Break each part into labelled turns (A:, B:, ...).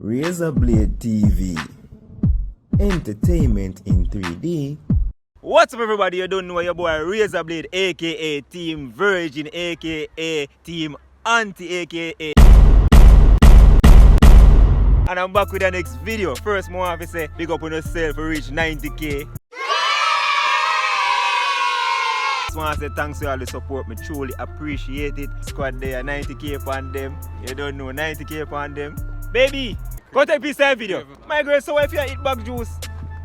A: Razablade TV. Entertainment in 3D.
B: What's up, everybody? You don't know your boy Razablade, aka Team Virgin, aka Team Anti, aka. And I'm back with the next video. First, I want to say big up on yourself for reach 90k. I want to say thanks to all the support. Me truly appreciate it. Squad there, 90k upon them. You don't know, 90k upon them. Baby, go take a piece of video. My girl, so if you eat back juice.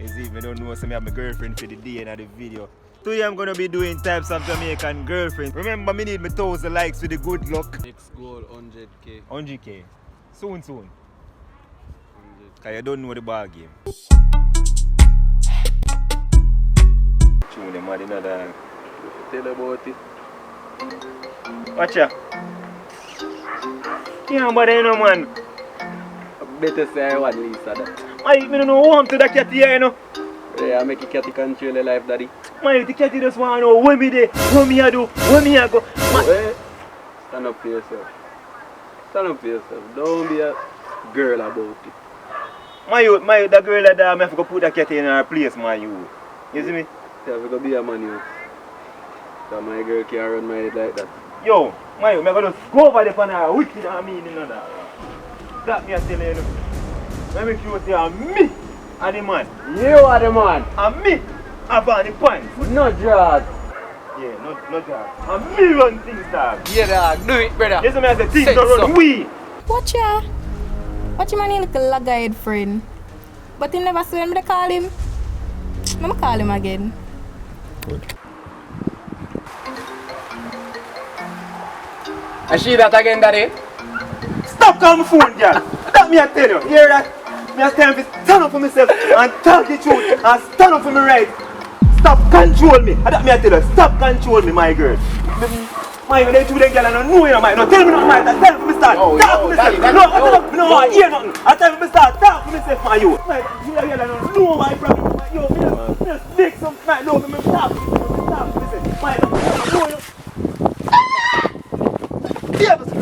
B: As if I don't know, so I have my girlfriend for the day in the video. Today I'm gonna be doing types of Jamaican girlfriend. Remember, me need my 1,000 likes for the good luck.
C: Next goal 100k.
B: 100k. Soon. Cause you don't know the ball game. Tune them mad in other.
C: Tell about it.
B: Watch ya. Can't bother you know, man.
C: Better say I want Lisa that.
B: I don't know who I'm to that cat here, you know.
C: Yeah, I make a cat control your life, daddy.
B: Man, the cat just want to know where me there, what me I do, where me I go.
C: Hey, stand up for yourself. Stand up for yourself. Don't be a girl about it.
B: My youth, that girl that I have to go put that cat in her place, my youth. You see me?
C: You have to be a man, you. So my girl can't run my head like that.
B: Yo, my youth, I'm going to go over the pan her wicked and mean in that. That me I tell you. Let me show you me and the man.
C: You are the man.
B: And me up on the pants.
C: No drugs.
B: Yeah, no job. And me run things, dog.
C: Yeah, dog. Do it, brother.
B: Yes, I say things don't run we.
D: Watch ya. Watch my little laghead friend. But he never see when I call him. I'm call him again.
C: Good. I see that again, daddy.
B: Stop calling my phone, girl. That me I tell you. Hear that? Me I tell you to stand up for myself and tell the truth and stand up for my right. Stop control me. That me I tell you. Stop control me, my girl. My girl, they two them girl and I know you, man. No, tell me nothing, man. Tell me for me start. Talk for myself. No, I hear nothing. I tell me for me start. Talk for myself, my you. Man, you girl and I know my problem. Yo, me just make some man. No, me talk for myself. My girl, I know you.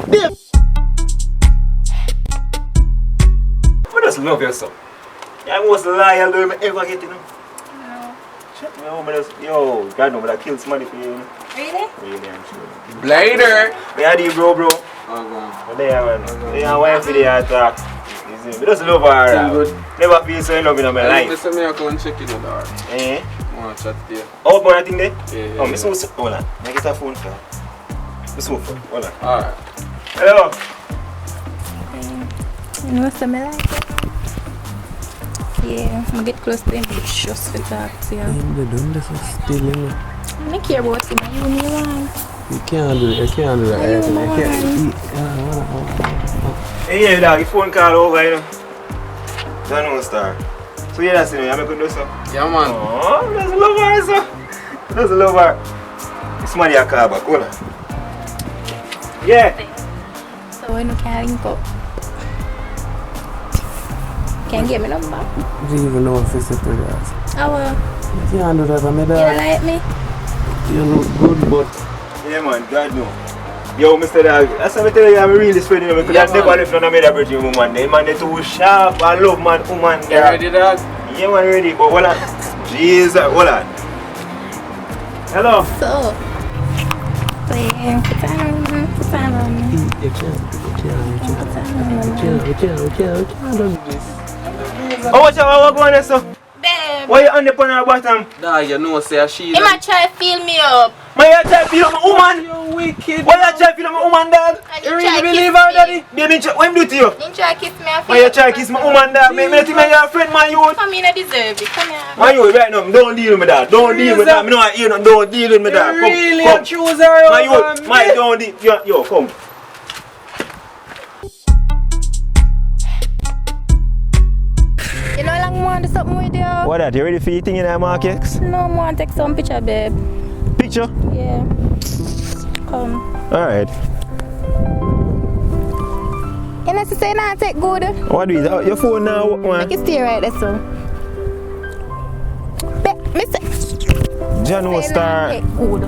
B: Damn. Just love yourself. Yeah, I'm most loyal girl I ever get, you know.
D: No.
B: Shut me up, yo, God knows that kills money for you, you know.
D: Really?
B: Really, I'm sure.
C: Blader.
B: Where are you, bro?
C: Oh,
B: There, man. They are wife for the attack. You see, me just love her.
C: good.
B: Never feel so in love in my life.
C: Listen, me, I come and check in the door.
B: Eh?
C: I want to chat to you.
B: Oh, boy, I think there?
C: Yeah.
B: Oh, me so, hold on. I get a phone call. Me so phone, hold on.
C: Alright.
B: Hello?
D: You know something like it? Yeah, I'm gonna get close to him just for talk to you.
C: They done this still in.
D: I don't care about him, you only want.
C: You can't do it. You can't do that. You can't.
B: Hey, dog, your phone call over, you know. Don't know, star. So, yeah, that's it, you make a do so.
C: Yeah, man.
B: Oh, that's love her, so. That's love her. This money I call back, hold on. Yeah.
D: So when you can link up. Can you give me a number?
C: Do you even know if it's a pretty ass?
D: Oh well.
C: You can't do that, I'm
D: You don't like me?
C: You look good, but.
B: Yeah, man, God no. Yo, Mr. Dog, that's what I tell you, I'm really spreading them because I never left none of me that virgin woman. They man, they too sharp. I love man, woman.
C: You ready, dog?
B: Yeah, man, ready. But hold on. Jesus, hold on. Hello.
D: So. Yeah, put on me.
C: You can't do this.
B: Oh, watch out, what going on, so?
D: Babe.
B: Why you on the on her bottom?
C: Nah, you know, say she.
D: He might try to feel me up.
B: Man, you try to feel my woman?
C: You wicked.
B: Why you try to feel my woman, dog?
D: And
B: You
D: he
B: really
D: try
B: believe
D: kiss
B: her,
D: me.
B: daddy? Baby, what him do to you?
D: He try to kiss me and
B: Why you try to kiss my woman, dog? Me think you're a friend, man, you.
D: Come here, I deserve it. Come here.
B: Man, you right now, don't deal with that. Don't deal with that. Me know I hear no, don't deal with me that.
C: You really
B: Come.
C: accuse her
B: Man,
C: over
B: you, man, don't deal. Yo, come.
D: You know how long I want to do something with you?
B: What that? You ready for eating in that market?
D: No, I want to take some picture, babe.
B: Picture?
D: Yeah. Come.
B: Alright.
D: You know to say now take good.
B: What do you do? Your phone now, what man?
D: Make it stay right there, so. Mr.
B: John will start.
D: Take good.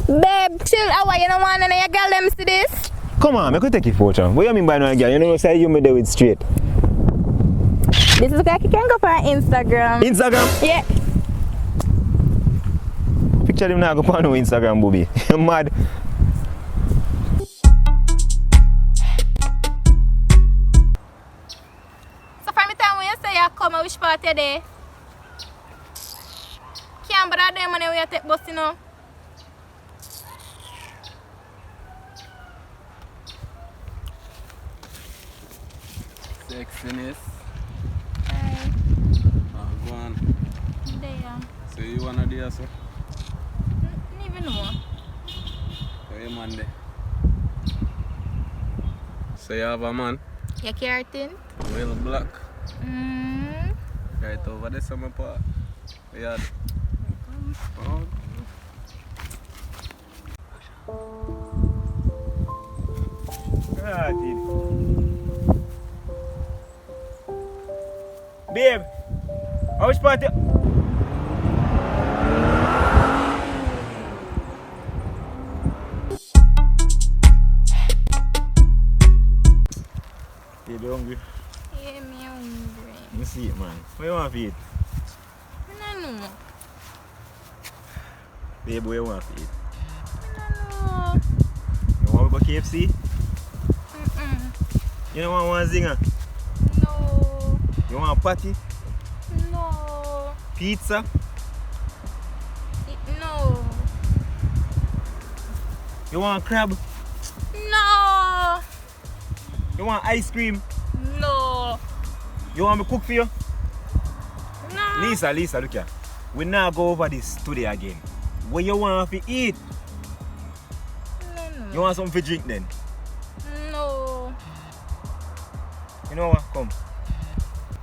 D: Babe, chill. How are you? No want none of your girl them see this?
B: Come on, I could take you photo. What you mean by no girl? You know say you me do it straight.
D: This is like you can go on Instagram.
B: Instagram?
D: Yeah.
B: Picture them now go on no Instagram, booby. You mad?
D: So from the time when you say you come, which part you there? Can't bother them when you take bus, you know.
C: Sexiness.
D: Hi.
C: Go on.
D: There.
C: So you wanna do so?
D: Don't even know.
C: So you man there. So you have a man?
D: You care thin?
C: Well black. Right over there summer part. Yeah. Oh.
B: Ah, babe, which part? You hungry?
D: Yeah, me hungry.
B: You see it, man. What you want to eat?
D: I don't know.
B: Babe, what you want to eat?
D: I don't know.
B: You want to go KFC?
D: Mm-mm.
B: You don't want one zinger?
D: No.
B: You want patty?
D: No.
B: Pizza?
D: No.
B: You want crab?
D: No.
B: You want ice cream?
D: No.
B: You want me cook for you?
D: No.
B: Lisa, look here. We now go over this today again. What you want to eat?
D: No.
B: You want something to drink then?
D: No.
B: You know what? Come.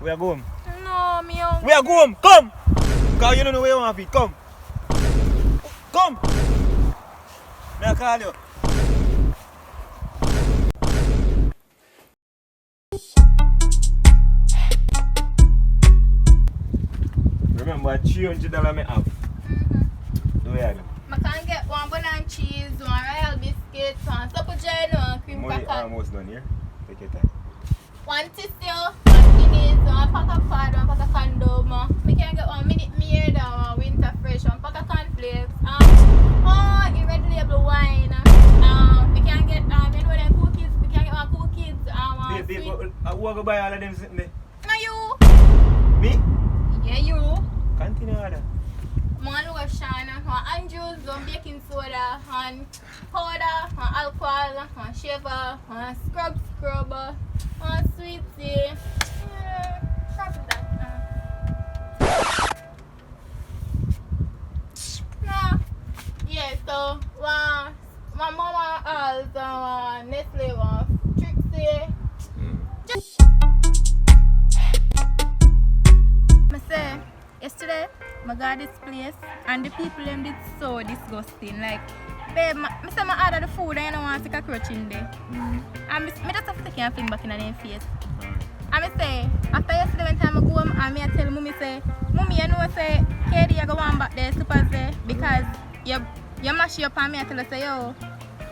B: We are going.
D: No, me hungry.
B: We are going. Come. Because you don't know where you want to eat. Come. Come. Now call you. Remember $300 me have. Do you have?
D: I can get one banana cheese, one royal biscuit, one supper jelly, one cream
B: Money
D: cracker,
B: almost done here. Take your time.
D: one tissue, one guineas, one pack of pad, one pack of condom. I can get one minute meal, one winter fresh, one pack of cornflakes, red label wine. We can get you know them cookies, we can get one cookies, one
B: Babe,
D: sweet.
B: who go buy all of them sitting there?
D: No, you.
B: Me?
D: Yeah, you.
B: Continue order.
D: One lotion, one orange juice, one baking soda, one powder, one alcohol, one shaver, one scrubber, one sweet tea. Yeah, probably that. No. Yeah, so one mama has one Nestle, one Trixie. Just I say, yesterday, I got this place and the people them did so disgusting. Like, babe, I say I order the food and I don't want to take a crutch in there. And I just have to take a film back in their face. And I say, after yesterday when time I go home, and I tell Mummy say, Mummy, you know say, Katie, I go on back there, super there, because you mash up and I tell her say, yo,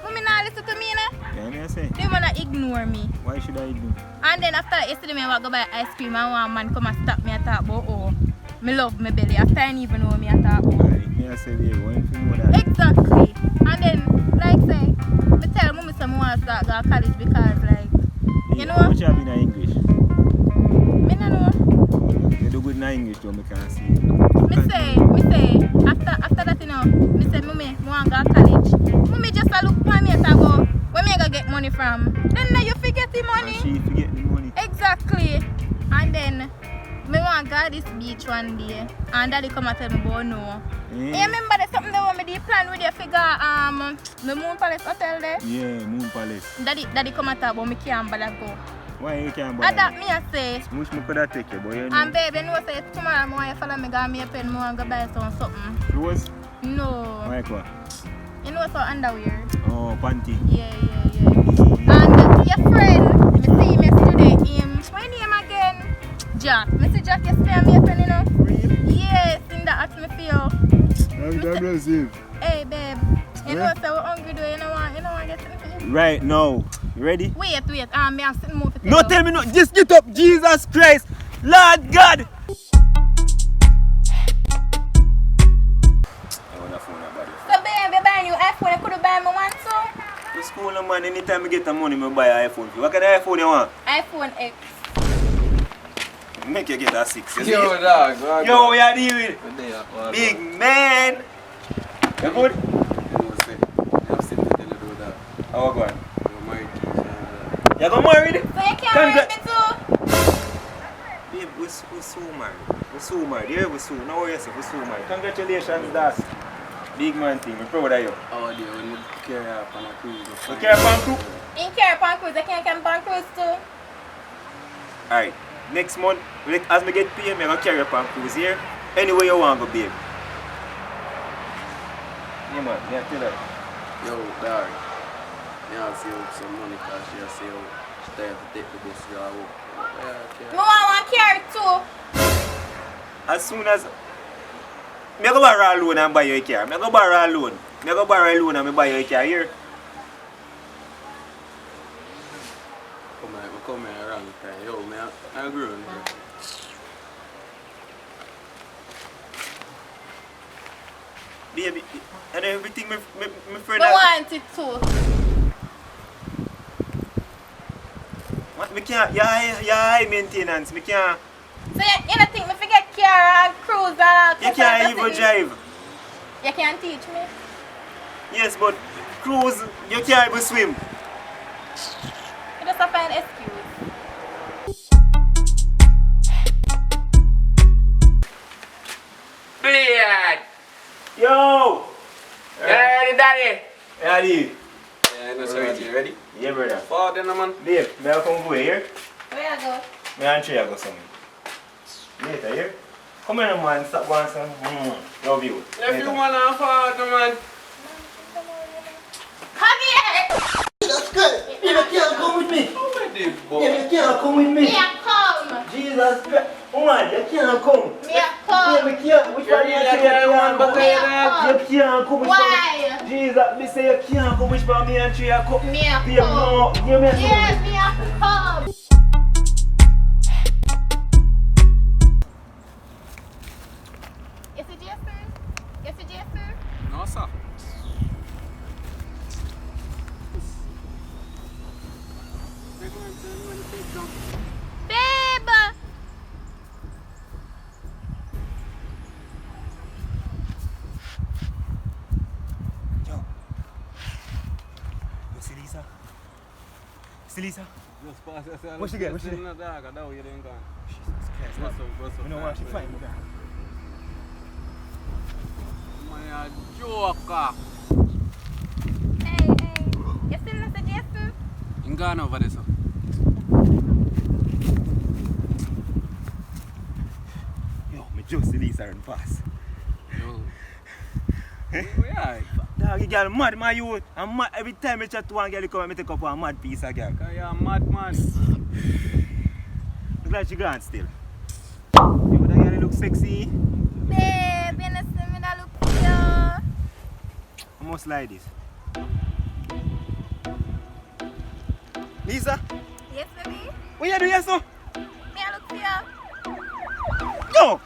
D: Mummy not listen to me, nah?
B: Yeah, me I say.
D: They wanna ignore me.
B: Why should I ignore?
D: And then after that, yesterday, I go buy ice cream and one man come and stop me and talk about, oh, me love my belly. After I even know me, I talk about.
B: Like, me I say, babe, when you know that?
D: Exactly. And then, like say, me tell Mummy say I want to start go to college because, like, you know.
B: How much have been in English?
D: Me no know.
B: You do good in English, though, me can't see.
D: Me say, after that, you know, me say, Mummy, I want to go to college. Mummy just a look for me and go, where me go get money from? Then now you forget the money.
B: And she forget the money.
D: Exactly. And then, me want to go to this beach one day. And daddy come and tell me about no. You remember there's something that want me to plan with you figure the Moon Palace Hotel there?
B: Yeah, Moon Palace.
D: Daddy come and talk about me can't bother go.
B: Why you can't buy
D: And that me I say,
B: much me could have take you, but you know.
D: and baby, you know say tomorrow I want you follow me go me a pen, I want to go buy something.
B: Clothes?
D: No.
B: Like what?
D: You know so underwear?
B: Oh, panty.
D: Yeah. And your friend, me see him yesterday, what's your name again? Jack. Me see Jack yesterday and me a pen, you know?
B: Really?
D: Yes, in that ask me for you.
B: I'm not safe.
D: Hey babe, you know so we're hungry though, you know want to get something?
B: Right now. You ready?
D: Wait. Me have something more to tell
B: No,
D: you.
B: tell me no. Just get up. Jesus Christ. Lord God.
D: So baby, buying you iPhone, you could buy me one too.
B: To school, no, man. Anytime I get the money, I buy an iPhone. What kind of iPhone you want?
D: iPhone X.
B: Make you get a 6. You see?
C: Yo, dog.
B: Yo, we are dealing.
C: Big.
B: Big man. You good? How go on? You got married?
D: So you can't marry me too.
B: Babe, we're so married. We're so married. Yeah, we're so. Now we're so married. Congratulations, that's big man thing. I'm proud of you.
C: Oh, dear, when you carry up on a cruise.
B: You care for cruise?
D: In care upon cruise, I can't come upon cruise too.
B: Alright. Next month, as I get paid, I'm going to carry up on cruise here. Anywhere you want to go, babe. Yeah, man. Yeah, tell her.
C: Yo, dog. Yeah, I see some money because she say she have to take the bus drive up.
D: Me want one carry too.
B: As soon as I go borrow a loan and buy you a car. I go borrow a loan. I go borrow a loan and buy you a car here.
C: Come here around the time. Yo, man, I'm grown.
B: Baby, and everything my friend
D: Me want it too.
B: What? Me can't, high maintenance. Me can't.
D: So you don't think me forget car and cruise and
B: You can't even drive.
D: You can teach me.
B: Yes, but cruise, you can't even swim.
D: You just have to find an excuse.
C: Blade!
B: Yo!
C: Ready, daddy?
B: Daddy.
C: Yeah, I know, sir. You ready?
B: Yeah, brother.
C: Fall then, man.
B: Babe, may I come go here?
D: Where you go?
B: May I show you go something? Later, here? Come here, man. Stop going some. Love you.
C: If you want to fall, man.
D: Come here!
B: That's good. You can't come with me.
C: Oh, my dear boy.
B: You can't come with me.
D: Me a come!
B: Jesus Christ. Woman, you can't come.
D: Me a come!
B: Babe, you can't. Which one you can't come?
D: Me a come!
B: You can't come.
D: Why?
B: Jesus, me say you can't come. Which one me and Trey come?
D: Me a
B: Babe,
D: come!
B: no. Give me a
D: Yes, me a come! Is it Jeffrey? Is it Jeffrey?
C: No, sir.
D: Babe!
B: Yo. You see Lisa? See Lisa?
C: Just pass yourself.
B: What she get? What she get?
C: No, dog. I know you didn't go.
B: Jesus Christ.
C: What's up?
B: You know what she find me there?
C: My joker.
D: Hey. You still not suggesting?
C: In Ghana over there, sir.
B: Yo, me just see Lisa and pass.
C: Yo.
B: Eh?
C: We alright.
B: Dog, you girl mad, my youth. I'm mad. Every time I chat to one girl, you come and me take up a mad piece of girl.
C: Cause you're a madman.
B: Look like she gone still. Yo, that girl look sexy.
D: Babe, you know see me that look cute.
B: I must like this. Lisa,
D: Yes, baby?
B: what you do here, so?
D: Me I look cute.
B: Yo!